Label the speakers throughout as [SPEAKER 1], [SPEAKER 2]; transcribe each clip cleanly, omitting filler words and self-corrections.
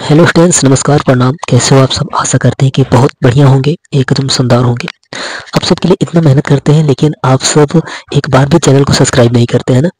[SPEAKER 1] Hello students, नमस्कार, प्रणाम। कैसे हो आप सब? आशा करते हैं कि बहुत बढ़िया होंगे, एकदम शानदार होंगे। आप सबके लिए इतना मेहनत करते हैं, लेकिन आप सब एक बार भी चैनल को सब्सक्राइब नहीं करते हैं ना।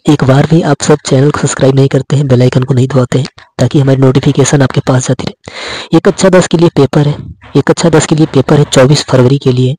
[SPEAKER 1] एक बार भी आप सब चैनल को सब्सक्राइब नहीं करते हैं, बेल आइकन को नहीं दबाते हैं, ताकि हमारी नोटिफिकेशन आपके पास जाती रहे। एक कक्षा 10 के लिए पेपर है, एक कक्षा 10 के लिए पेपर है 24 फरवरी के लिए।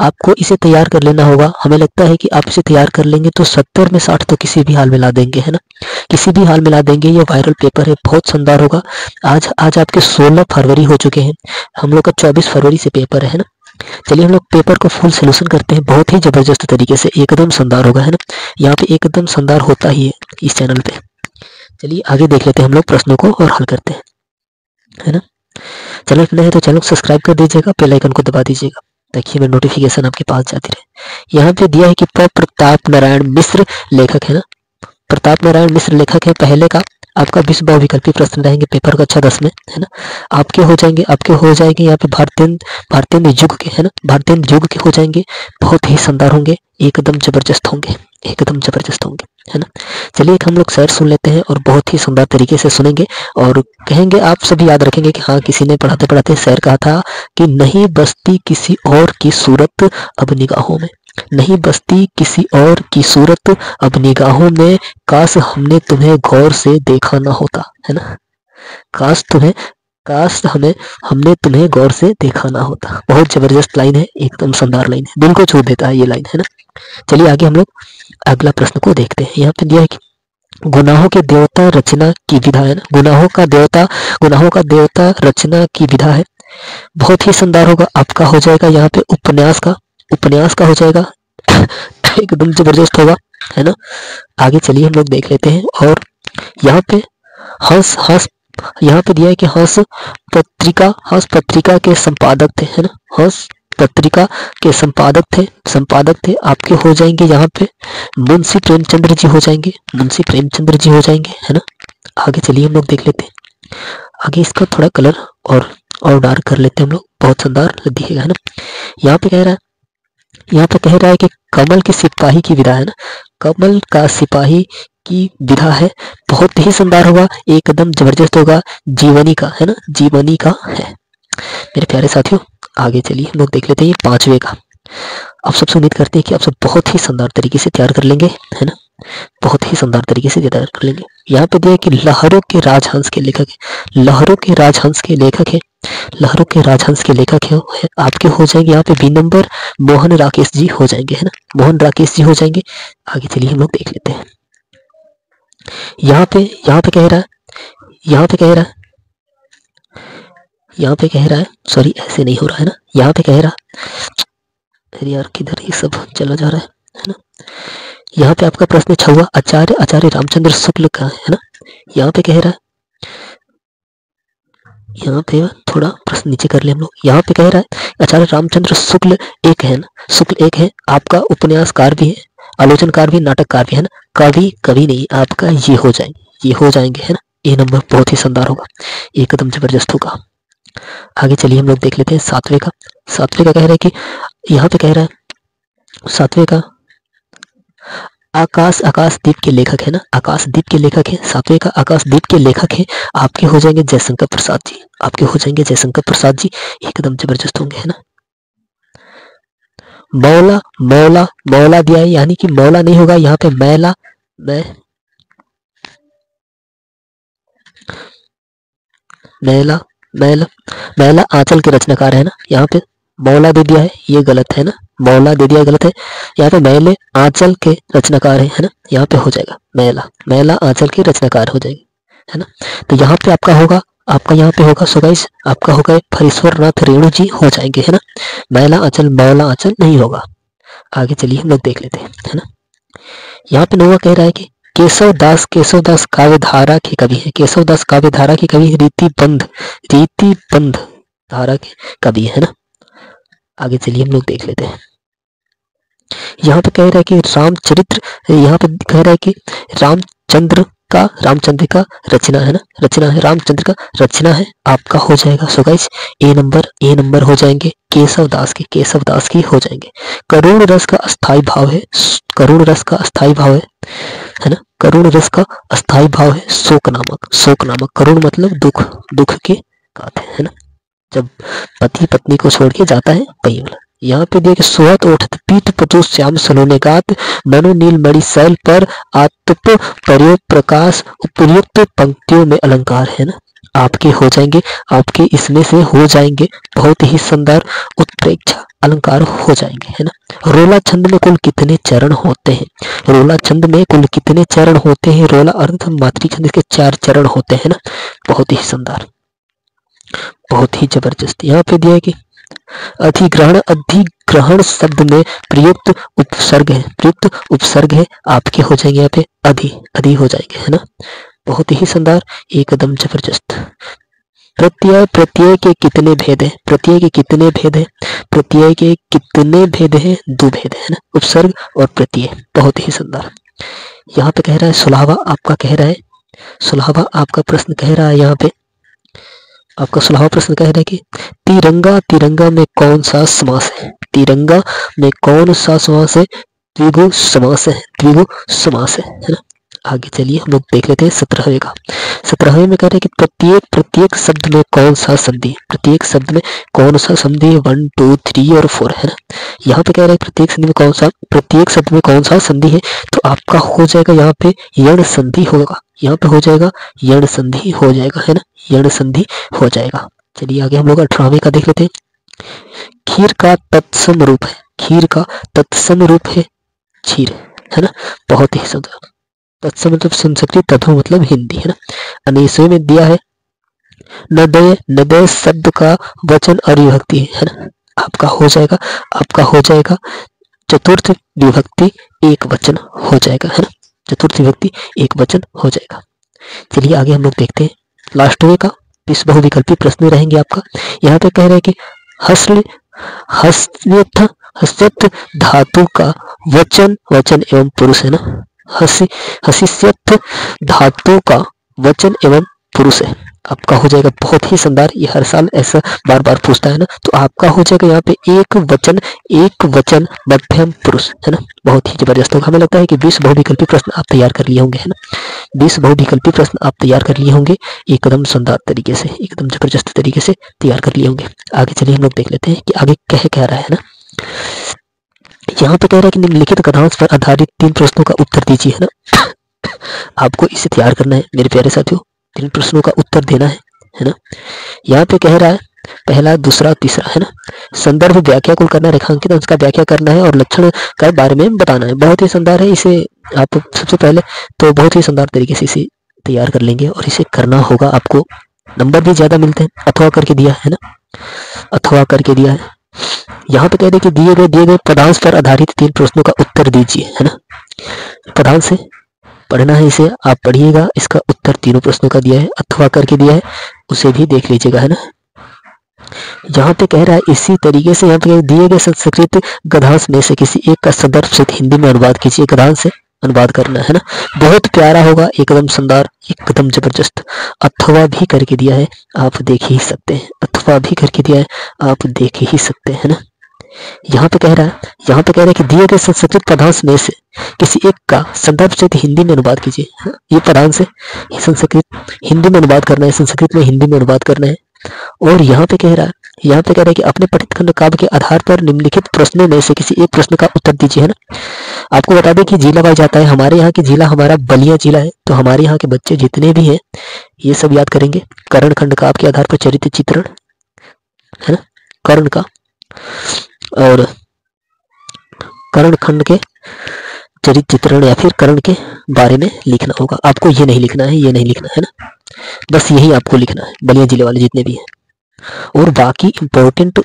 [SPEAKER 1] आपको इसे तैयार कर लेना होगा। हमें लगता है कि आप इसे तैयार कर लेंगे तो 70 में 60 तो किसी भी हाल में ला देंगे, है ना। किसी भी हाल में ला देंगे। ये वायरल पेपर है, बहुत शानदार होगा। आज आपके 16 फरवरी हो चुके हैं, हम लोग का 24 फरवरी से पेपर है ना। चलिए हम लोग पेपर को फुल सोल्यूशन करते हैं, बहुत ही जबरदस्त तरीके से, एकदम शानदार होगा, है ना। यहाँ पे एकदम शानदार होता ही है इस चैनल पे। चलिए आगे देख लेते हैं हम लोग प्रश्नों को और हल करते हैं, है ना। चैनल पर नए हैं तो चैनल को सब्सक्राइब कर दीजिएगा, बेल आइकन को दबा दीजिएगा, ताकि हमें नोटिफिकेशन आपके पास जाती रहे। यहाँ पे दिया है कि प्रताप नारायण मिश्र लेखक है ना। प्रताप नारायण मिश्र लेखक है पहले का। आपका 20 बहुविकल्पी प्रश्न रहेंगे पेपर का 6-10 में, है ना। आपके हो जाएंगे यहाँ पे भारतीय युग के, है ना, भारतीय युग के हो जाएंगे। बहुत ही शानदार होंगे, एकदम जबरदस्त होंगे, एकदम जबरदस्त होंगे, है ना। चलिए एक हम लोग शेर सुन लेते हैं और बहुत ही शानदार तरीके से सुनेंगे और कहेंगे, आप सभी याद रखेंगे कि हाँ, किसी ने पढ़ाते पढ़ाते शेर कहा था कि नहीं बसती किसी और की सूरत अब निगाहों में, नहीं बसती किसी और की सूरत अब निगाहों में, काश हमने तुम्हें गौर से देखा ना होता, है ना। काश हमने तुम्हें गौर से देखा ना होता। बहुत जबरदस्त लाइन है, एकदम शानदार लाइन है, दिल को छू देता है ये लाइन, है ना। चलिए आगे हम लोग अगला प्रश्न को देखते हैं। यहाँ पे दिया है कि गुनाहों के देवता रचना की विधा, है ना। गुनाहों का देवता रचना की विधा है। बहुत ही शानदार होगा। आपका हो जाएगा यहाँ पे उपन्यास का हो जाएगा। एकदम जबरदस्त होगा, है ना। आगे चलिए हम लोग देख लेते हैं। और यहाँ पे हंस यहाँ पे दिया है कि हंस पत्रिका के संपादक थे, है ना। हंस पत्रिका के संपादक थे। आपके हो जाएंगे यहाँ पे मुंशी प्रेमचंद्र जी हो जाएंगे, है ना। आगे चलिए हम लोग देख लेते हैं। आगे इसका थोड़ा कलर और डार्क कर लेते हैं हम लोग, बहुत शानदार दिखेगा, है ना। यहाँ पे कह रहा है कि कमल के सिपाही की विधा, है ना। कमल का सिपाही की विधा है, बहुत ही शानदार होगा, एकदम जबरदस्त होगा। जीवनी का, है ना, जीवनी का है मेरे प्यारे साथियों। आगे चलिए हम लोग देख लेते हैं ये 5वें का। आप सबसे उम्मीद करते हैं कि आप सब बहुत ही शानदार तरीके से तैयार कर लेंगे, है ना, बहुत ही शानदार तरीके से तैयार कर लेंगे। यहाँ पे दिया है कि लहरों के राजहंस के लेखक है, लहरों के राजहंस के लेखक है। आपके हो जाएंगे यहाँ पे 20 नंबर मोहन राकेश जी हो जाएंगे, है ना, मोहन राकेश जी हो जाएंगे। आगे चलिए हम लोग देख लेते हैं। यहाँ पे कह रहा है सॉरी, ऐसे नहीं हो रहा है ना। यहाँ पे कह रहा है, अरे यार किधर ये सब चला जा रहा है ना। यहाँ पे आपका प्रश्न 6वां आचार्य रामचंद्र शुक्ल का, है ना। यहाँ पे कह रहा है, यहाँ पे थोड़ा प्रश्न नीचे कर ले हम लोग। यहाँ पे कह रहा है आचार्य रामचंद्र शुक्ल एक है ना, शुक्ल एक है। आपका उपन्यासकार भी है, आलोचनकार भी, नाटककार भी, है ना। कवि नहीं, आपका ये हो जाएंगे, है ना। ये नंबर बहुत ही शानदार होगा, एकदम जबरदस्त होगा। आगे चलिए हम लोग देख लेते हैं 7वें का। कह रहा है कि यहाँ पे कह रहा है 7वें का आकाशदीप के लेखक, है ना, आकाशदीप के लेखक है। 7वें का आकाशदीप के लेखक है। आपके हो जाएंगे जयशंकर प्रसाद जी, एकदम जबरदस्त होंगे, है ना। मौला दिया है, यानी कि मौला नहीं होगा यहाँ पे, मैला आंचल के रचनाकार, है ना। यहाँ पे मौला दे दिया है, ये गलत है ना, मौला दे दिया गलत है। यहाँ पे मैले आंचल के रचनाकार है ना। यहाँ पे हो जाएगा मैला आंचल के रचनाकार हो जाएंगे, है ना। तो यहाँ पे आपका यहाँ पे होगा, सो गाइस आपका होगा फरीश्वर नाथ रेणु जी हो जाएंगे, है ना। मैला आंचल मौला आंचल नहीं होगा। आगे चलिए हम लोग देख लेते हैं, है ना। यहाँ पे 9वां कह रहा है कि केशव दास काव्यधारा के कवि है। केशव दास काव्यधारा के कवि, रीतिबंध धारा के कवि, है ना। आगे चलिए हम लोग देख लेते हैं। यहाँ पे कह रहा है कि रामचंद्र का रचना है ना, रामचंद्र का रचना है। आपका हो जाएगा, सो गाइस ए नंबर हो जाएंगे केशव दास की हो जाएंगे। करुण रस का अस्थाई भाव है, है ना। करुण रस का अस्थाई भाव है शोक नामक। शोक नामक, करुण मतलब दुख, दुख के गाते हैं, है ना, जब पति पत्नी को छोड़ के जाता है वही वाला। यहाँ पे देखिए सोहत ओठत पीठ पटु श्याम सलोने गात मनु नील मणि शैल पर आत्प प्रयोग प्रकाश उपयुक्त पंक्तियों में अलंकार, है ना। आपके हो जाएंगे, आपके इसमें से हो जाएंगे बहुत ही सुंदर उत्प्रेक्षा अलंकार हो जाएंगे, है ना। रोला छंद में कुल कितने चरण होते हैं? रोला छंद में कुल कितने चरण होते हैं? रोला अर्थ मातृ छंद के 4 चरण होते हैं ना। बहुत ही सुंदर, बहुत ही जबरदस्त। यहाँ पे दिया है कि अधिग्रहण, अधिग्रहण शब्द में प्रयुक्त उपसर्ग है, प्रयुक्त उपसर्ग है, आपके हो जाएंगे यहाँ पे अधि, अधि हो जाएंगे, है ना। बहुत ही शानदार, एकदम जबरदस्त। प्रत्यय, प्रत्यय के कितने भेद है? प्रत्यय के कितने भेद है? प्रत्यय के कितने भेद है? 2 भेद है ना, उपसर्ग और प्रत्यय। बहुत ही सुंदर। यहाँ पे कह रहा है सुलहवा आपका कह रहा है, सुलहवा आपका प्रश्न कह रहा है, यहाँ पे आपका सुलहवा प्रश्न कह रहा है कि तिरंगा, तिरंगा में कौन सा समास है? तिरंगा में कौन सा समास है? द्विगु समास है, द्विगु समास है ना। आगे चलिए हम लोग देख लेते हैं 17वें का। 17वें में कह रहे हैं कि प्रत्येक, प्रत्येक शब्द में कौन सा संधि? प्रत्येक शब्द में कौन सा संधि? 1 2 3 और 4, है ना। यहाँ पे कह रहे हैं प्रत्येक संधि में कौन सा, प्रत्येक शब्द में कौन सा संधि है? तो आपका हो जाएगा यहाँ पे यण संधि होगा, यहाँ पे हो जाएगा यण संधि हो जाएगा, है ना, यण संधि हो जाएगा। चलिए आगे हम लोग 18वें का देख लेते हैं। खीर का तत्सम रूप है, खीर का तत्सम रूप है क्षीर, है ना। बहुत ही सुंदर। तत्सम मतलब संस्कृत, तत्व मतलब हिंदी, है ना। 19वें में दिया है नदय, नदय शब्द का वचन और विभक्ति है ना। आपका हो जाएगा, आपका हो जाएगा चतुर्थ विभक्ति एक वचन हो जाएगा, है ना। चतुर्थ विभक्ति एक वचन हो जाएगा। चलिए आगे हम लोग देखते हैं लास्टवें का। 20 बहुविकल्पी प्रश्न रहेंगे आपका। यहाँ पे कह रहे हैं कि हस्ल, हस्यथ, हस्यथ धातु का वचन, वचन एवं पुरुष, है ना। हसी, हसीस्यथ धातु का वचन एवं पुरुष है, आपका हो जाएगा। बहुत ही शानदार, ये हर साल ऐसा बार बार पूछता है ना। तो आपका हो जाएगा यहाँ पे एक वचन, एक वचन मध्यम पुरुष, है ना। बहुत ही जबरदस्त होगा। हमें लगता है कि 20 बहुविकल्पी प्रश्न आप तैयार कर लिए होंगे, है ना। 20 बहुविकल्पी प्रश्न आप तैयार कर लिए होंगे, एकदम शानदार तरीके से, एकदम जबरदस्त तरीके से तैयार कर लिए होंगे। आगे चलिए हम लोग देख लेते हैं कि आगे कह रहा है ना। यहाँ पे कह रहा है कि निम्नलिखित कथांश पर आधारित 3 प्रश्नों का उत्तर दीजिए, है ना। आपको इसे तैयार करना है मेरे प्यारे साथियों, 3 प्रश्नों का उत्तर देना है ना। यहाँ पे कह रहा है पहला, दूसरा, तीसरा, है ना। संदर्भ व्याख्या को करना, रेखांकित अंश का व्याख्या करना है और लक्षण के बारे में बताना है। बहुत ही शानदार है, इसे आप सबसे पहले तो बहुत ही शानदार तरीके से इसे तैयार कर लेंगे और इसे करना होगा। आपको नंबर भी ज्यादा मिलते हैं, अथवा करके दिया है ना, अथवा करके दिया है। यहाँ पे कह दे कि दिए गए पदांश पर आधारित 3 प्रश्नों का उत्तर दीजिए, है ना। पदांश से पढ़ना है, इसे आप पढ़िएगा। इसका उत्तर 3 प्रश्नों का दिया है, अथवा करके दिया है, उसे भी देख लीजिएगा, है ना। यहाँ पे कह रहा है इसी तरीके से यहाँ पे दिए गए संस्कृत गद्यांश में से किसी एक का संदर्भ से हिंदी में अनुवाद कीजिए। गद्यांश से अनुवाद करना है ना, बहुत प्यारा होगा, एकदम शानदार, एकदम जबरदस्त। अथवा भी करके दिया है, आप देख ही सकते हैं, अथवा भी करके दिया है, आप देख ही सकते हैं ना। यहाँ पे कह रहा है कि दिए गए संस्कृत पदांश में से किसी एक का संदर्भ से हिंदी में अनुवाद कीजिए। ये पदांश है, संस्कृत हिंदी में अनुवाद करना है, संस्कृत में हिंदी में अनुवाद करना है। और यहाँ पे कह रहा है कि अपने पठित खंड काव्य के आधार पर निम्नलिखित प्रश्नों में से किसी एक प्रश्न का उत्तर दीजिए, है ना। आपको बता दें कि जिला वाइज जाता है, हमारे यहाँ की जिला हमारा बलिया जिला है, तो हमारे यहाँ के बच्चे जितने भी हैं ये सब याद करेंगे। कर्ण खंड काव्य के आधार पर चरित्र चित्रण, है ना, कर्ण का, और कर्ण खंड के चरित्र चित्रण या फिर कर्ण के बारे में लिखना होगा। आपको ये नहीं लिखना है, ये नहीं लिखना है ना, बस यही आपको लिखना है, बलिया जिले वाले जितने भी हैं। और बाकी इंपॉर्टेंट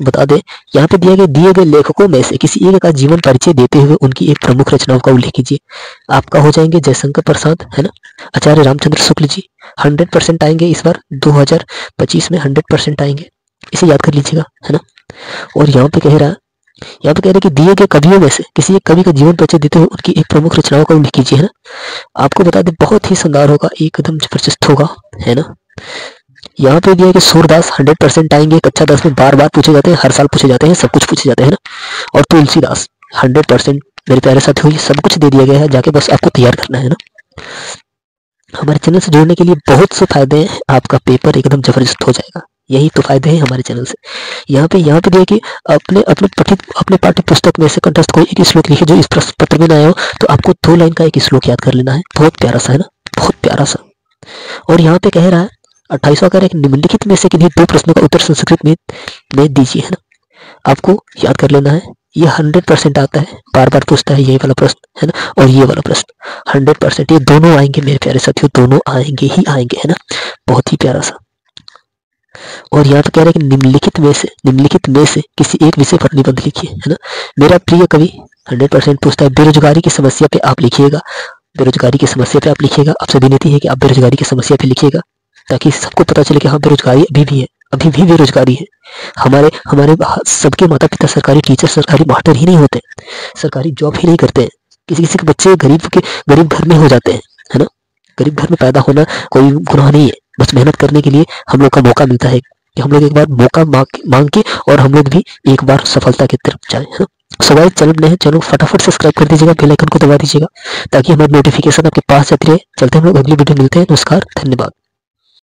[SPEAKER 1] बता दे, यहाँ पे दिए गए लेखकों में से किसी एक का जीवन परिचय देते हुए उनकी एक प्रमुख रचनाओं का उल्लेख कीजिए। आपका हो जाएंगे जयशंकर प्रसाद, है ना, आचार्य रामचंद्र शुक्ल जी। 100% आएंगे इस बार 2025 में, 100% आएंगे, इसे याद कर लीजिएगा, है ना। और यहाँ पे कह रहा है कि दिए गए कवियों में से किसी एक कवि का जीवन परिचय देते हुए उनकी एक प्रमुख रचनाओं का उल्लेख कीजिए, है ना। आपको बता दें बहुत ही शानदार होगा, एकदम जबरदस्त होगा, है ना। यहाँ पे दिया है कि सूरदास 100% आएंगे, कक्षा 10 में बार बार पूछे जाते हैं, हर साल पूछे जाते हैं, सब कुछ पूछे जाते हैं ना। और तुलसीदास 100% मेरे प्यारे साथियों, ये सब कुछ दे दिया गया है, जाके बस आपको तैयार करना है ना। हमारे चैनल से जुड़ने के लिए बहुत से फायदे हैं, आपका पेपर एकदम जबरदस्त हो जाएगा। यही तो फायदे हैं हमारे चैनल से। यहाँ पे देखिए, अपने अपने पाठ्य पुस्तक में से कंठस्थ कोई एक श्लोक लिखे जो इस प्रश्न पत्र में ना आया हो, तो आपको 2 लाइन का एक श्लोक याद कर लेना है। बहुत प्यारा सा है ना, बहुत प्यारा सा। और यहाँ पे कह रहा है 28वां कह रहा है कि निम्नलिखित में से किन्हीं 2 प्रश्नों का उत्तर संस्कृत में दीजिए, है ना। आपको याद कर लेना है। ये 100% आता है, बार बार पूछता है, यही वाला प्रश्न है ना, और ये वाला प्रश्न 100%। ये दोनों आएंगे मेरे प्यारे साथियों, दोनों आएंगे ही आएंगे, है ना। बहुत ही प्यारा सा। और यहाँ पे कह रहा है कि निम्नलिखित में से किसी एक विषय पर निबंध लिखिए, है ना। मेरा प्रिय कवि 100% पूछता है, बेरोजगारी की समस्या पे आप लिखिएगा। बेरोजगारी की समस्या पे आप लिखिएगा। आपसे विनती है कि आप बेरोजगारी की समस्या पे लिखिएगा, ताकि सबको पता चले कि हाँ, बेरोजगारी अभी भी है, अभी भी बेरोजगारी है। हमारे हमारे सबके माता पिता सरकारी टीचर, सरकारी मास्टर ही नहीं होते, सरकारी जॉब ही नहीं करते हैं। किसी किसी के बच्चे गरीब घर में हो जाते हैं, है ना। गरीब घर में पैदा होना कोई गुनाह नहीं है, बस मेहनत करने के लिए हम लोग का मौका मिलता है कि हम लोग एक बार मौका मांग के और हम लोग भी एक बार सफलता की तरफ जाए, है ना। सो गाइस, चैनल में है, चैनल फटाफट सब्सक्राइब कर दीजिएगा, बेल आइकन को दबा दीजिएगा, ताकि हमारी नोटिफिकेशन आपके पास जाती रहे। चलते हैं हम लोग अगली वीडियो, मिलते हैं। नमस्कार, धन्यवाद।